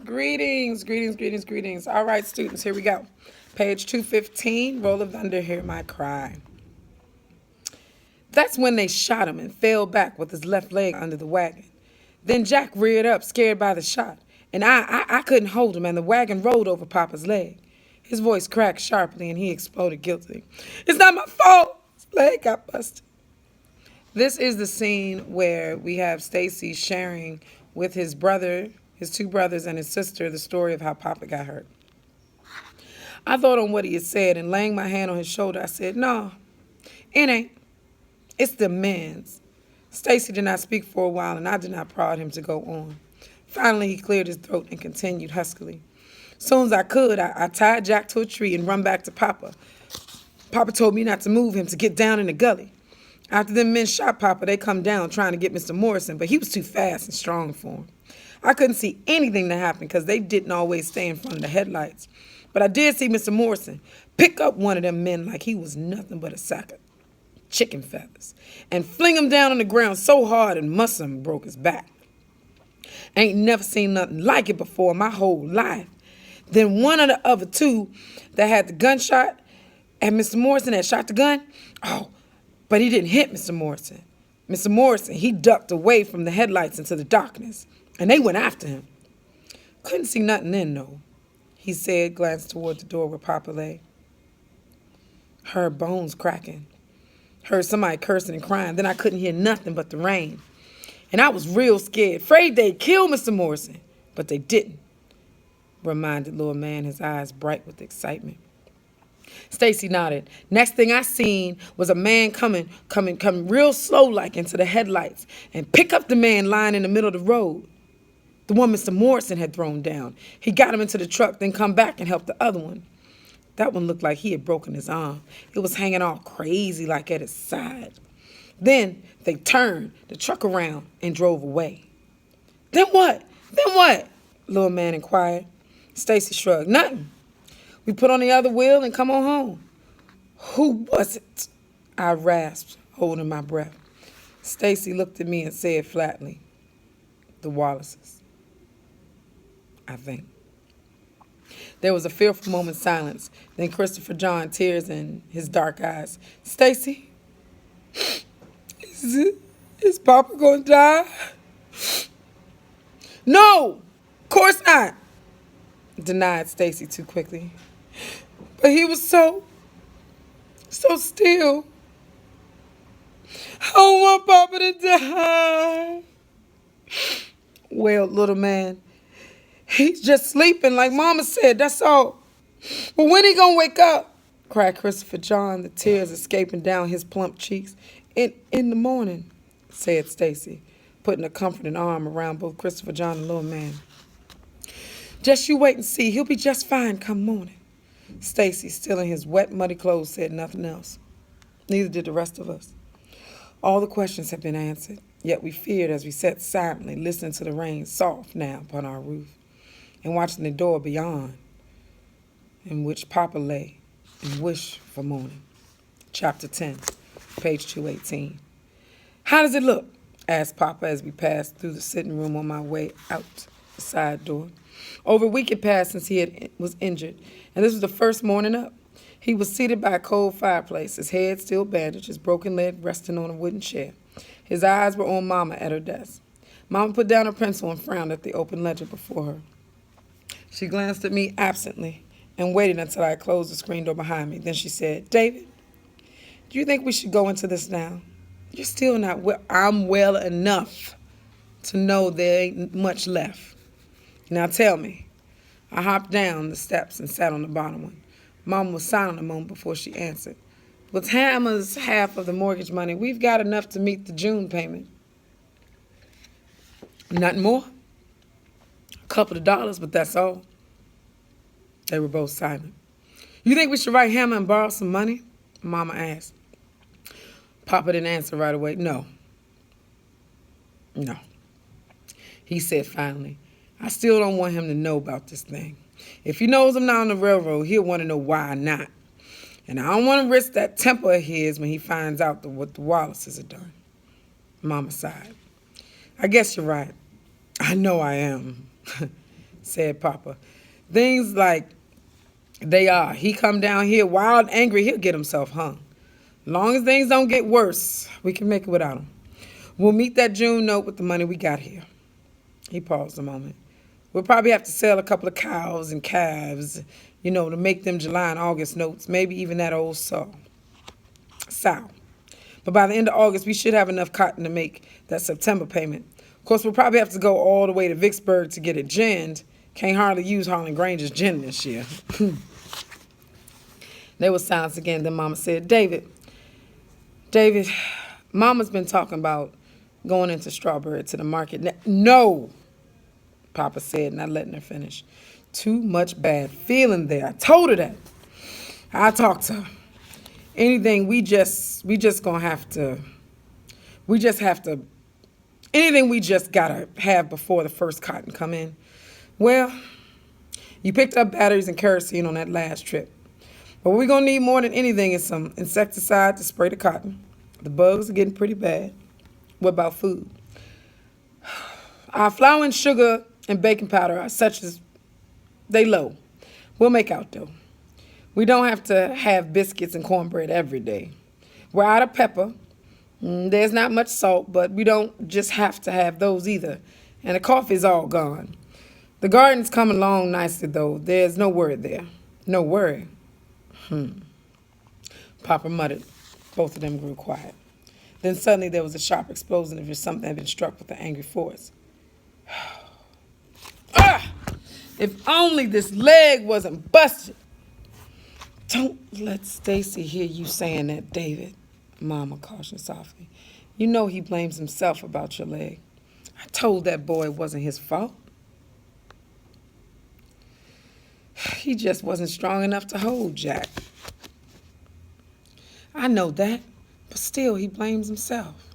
Greetings, greetings, greetings, greetings. All right, students, here we go. Page 215, Roll of Thunder, Hear My Cry. That's when they shot him and fell back with his left leg under the wagon. Then Jack reared up, scared by the shot, and I couldn't hold him, and the wagon rolled over Papa's leg. His voice cracked sharply, and he exploded guiltily. It's not my fault! His leg got busted. This is the scene where we have Stacey sharing with his brother, his two brothers, and his sister the story of how Papa got hurt. I thought on what he had said, and laying my hand on his shoulder, I said, "No, it ain't. It's the men's." Stacey did not speak for a while, and I did not prod him to go on. Finally, he cleared his throat and continued huskily. Soon as I could, I tied Jack to a tree and run back to Papa. Papa told me not to move him, to get down in the gully. After them men shot Papa, they come down trying to get Mr. Morrison, but he was too fast and strong for him. I couldn't see anything that happened because they didn't always stay in front of the headlights. But I did see Mr. Morrison pick up one of them men like he was nothing but a sack of chicken feathers and fling him down on the ground so hard and must have broke his back. Ain't never seen nothing like it before in my whole life. Then one of the other two that had the gunshot and Mr. Morrison had shot the gun, but he didn't hit Mr. Morrison. Mr. Morrison, he ducked away from the headlights into the darkness, and they went after him. Couldn't see nothing then, though, he said, glanced toward the door where Papa lay. Heard bones cracking. Heard somebody cursing and crying. Then I couldn't hear nothing but the rain. And I was real scared, afraid they'd kill Mr. Morrison. But they didn't, reminded little man, his eyes bright with excitement. Stacey nodded. Next thing I seen was a man coming real slow like into the headlights and pick up the man lying in the middle of the road. The one Mr. Morrison had thrown down. He got him into the truck, then come back and helped the other one. That one looked like he had broken his arm. It was hanging all crazy like at his side. Then they turned the truck around and drove away. Then what? Then what? Little man inquired. Stacey shrugged. Nothing. We put on the other wheel and come on home. Who was it? I rasped, holding my breath. Stacey looked at me and said flatly, the Wallaces, I think. There was a fearful moment's silence. Then Christopher John, tears in his dark eyes. Stacey, is Papa gonna die? No, of course not, denied Stacey too quickly. But he was so still. I don't want Papa to die, wailed little man. He's just sleeping like Mama said, that's all. But when he gonna wake up? Cried Christopher John, the tears escaping down his plump cheeks. In the morning, said Stacey, putting a comforting arm around both Christopher John and little man. Just you wait and see. He'll be just fine come morning. Stacey, still in his wet, muddy clothes, said nothing else. Neither did the rest of us. All the questions had been answered, yet we feared as we sat silently, listening to the rain soft now upon our roof, and watching the door beyond, in which Papa lay and wished for morning. Chapter 10, page 218. How does it look? Asked Papa as we passed through the sitting room on my way out the side door. Over a week had passed since he was injured, and this was the first morning up. He was seated by a cold fireplace, his head still bandaged, his broken leg resting on a wooden chair. His eyes were on Mama at her desk. Mama put down her pencil and frowned at the open ledger before her. She glanced at me absently and waited until I closed the screen door behind me. Then she said, David, do you think we should go into this now? You're still not well. I'm well enough to know there ain't much left. Now tell me. I hopped down the steps and sat on the bottom one. Mama was silent a moment before she answered. With Hammer's half of the mortgage money, we've got enough to meet the June payment. Nothing more. A couple of dollars, but that's all. They were both silent. You think we should write Hammer and borrow some money? Mama asked. Papa didn't answer right away. No. He said finally, I still don't want him to know about this thing. If he knows I'm not on the railroad, he'll want to know why not. And I don't want to risk that temper of his when he finds out what the Wallaces have done. Mama sighed. I guess you're right. I know I am. said Papa. Things like they are. He come down here wild, angry, he'll get himself hung. Long as things don't get worse, we can make it without him. We'll meet that June note with the money we got here. He paused a moment. We'll probably have to sell a couple of cows and calves, to make them July and August notes, maybe even that old sow. But by the end of August, we should have enough cotton to make that September payment. Of course, we'll probably have to go all the way to Vicksburg to get it ginned. Can't hardly use Harlan Granger's gin this year. There was silence again. Then Mama said, David, Mama's been talking about going into Strawberry to the market. No, Papa said, not letting her finish. Too much bad feeling there. I told her that. I talked to her. Anything we just gotta have before the first cotton come in. Well, you picked up batteries and kerosene on that last trip. But what we're gonna need more than anything is some insecticide to spray the cotton. The bugs are getting pretty bad. What about food? Our flour and sugar and baking powder are such as they low. We'll make out though. We don't have to have biscuits and cornbread every day. We're out of pepper. There's not much salt, but we don't just have to have those either. And the coffee's all gone. The garden's coming along nicely, though. There's no worry there. No worry. Papa muttered. Both of them grew quiet. Then suddenly there was a sharp explosion as if something had been struck with an angry force. If only this leg wasn't busted. Don't let Stacey hear you saying that, David, Mama cautioned softly. You know he blames himself about your leg. I told that boy it wasn't his fault. He just wasn't strong enough to hold Jack. I know that, but still he blames himself.